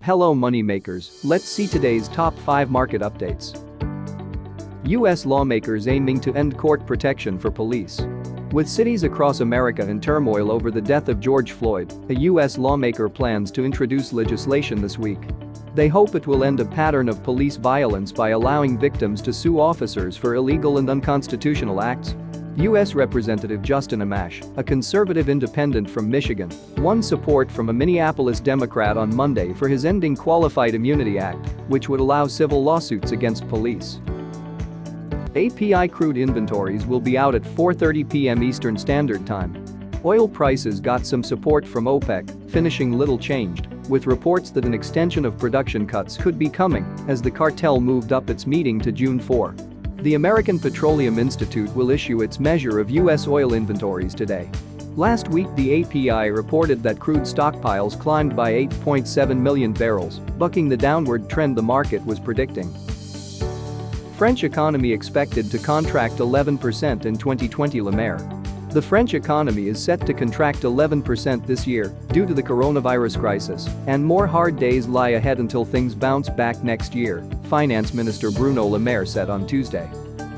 Hello moneymakers, let's see today's top 5 market updates. U.S. lawmakers aiming to end court protection for police. With cities across America in turmoil over the death of George Floyd, a U.S. lawmaker plans to introduce legislation this week. They hope it will end a pattern of police violence by allowing victims to sue officers for illegal and unconstitutional acts. U.S. Representative Justin Amash, a conservative independent from Michigan, won support from a Minneapolis Democrat on Monday for his Ending Qualified Immunity Act, which would allow civil lawsuits against police. API crude inventories will be out at 4:30 p.m. Eastern Standard Time. Oil prices got some support from OPEC, finishing little changed, with reports that an extension of production cuts could be coming as the cartel moved up its meeting to June 4. The American Petroleum Institute will issue its measure of U.S. oil inventories today. Last week the API reported that crude stockpiles climbed by 8.7 million barrels, bucking the downward trend the market was predicting. French economy expected to contract 11% in 2020. Le Maire. The French economy is set to contract 11% this year due to the coronavirus crisis, and more hard days lie ahead until things bounce back next year, Finance Minister Bruno Le Maire said on Tuesday.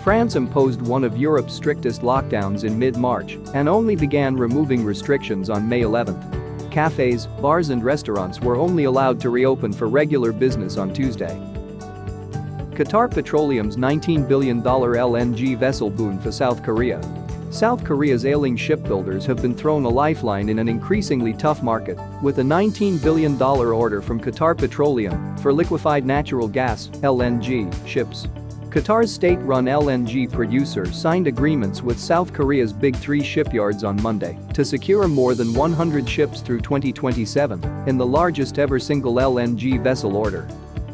France imposed one of Europe's strictest lockdowns in mid-March and only began removing restrictions on May 11. Cafes, bars and restaurants were only allowed to reopen for regular business on Tuesday. Qatar Petroleum's $19 billion LNG vessel boon for South Korea. South Korea's ailing shipbuilders have been thrown a lifeline in an increasingly tough market, with a $19 billion order from Qatar Petroleum for liquefied natural gas (LNG) ships. Qatar's state-run LNG producer signed agreements with South Korea's Big Three shipyards on Monday to secure more than 100 ships through 2027 in the largest ever single LNG vessel order.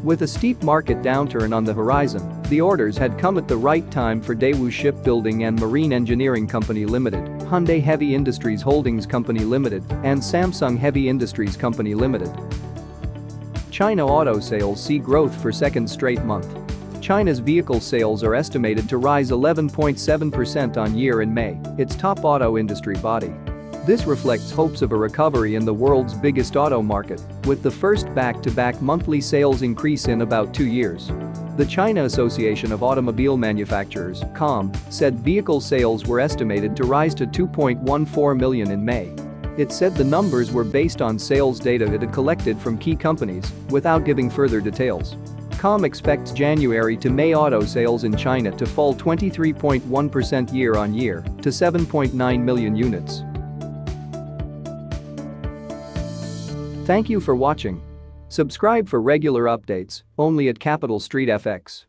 With a steep market downturn on the horizon, the orders had come at the right time for Daewoo Shipbuilding and Marine Engineering Company Limited, Hyundai Heavy Industries Holdings Company Limited, and Samsung Heavy Industries Company Limited. China auto sales see growth for second straight month. China's vehicle sales are estimated to rise 11.7% on year in May, its top auto industry body. This reflects hopes of a recovery in the world's biggest auto market, with the first back-to-back monthly sales increase in about 2 years. The China Association of Automobile Manufacturers (CAM) said vehicle sales were estimated to rise to 2.14 million in May. It said the numbers were based on sales data it had collected from key companies, without giving further details. CAM expects January to May auto sales in China to fall 23.1% year-on-year to 7.9 million units. Thank you for watching. Subscribe for regular updates, only at Capital Street FX.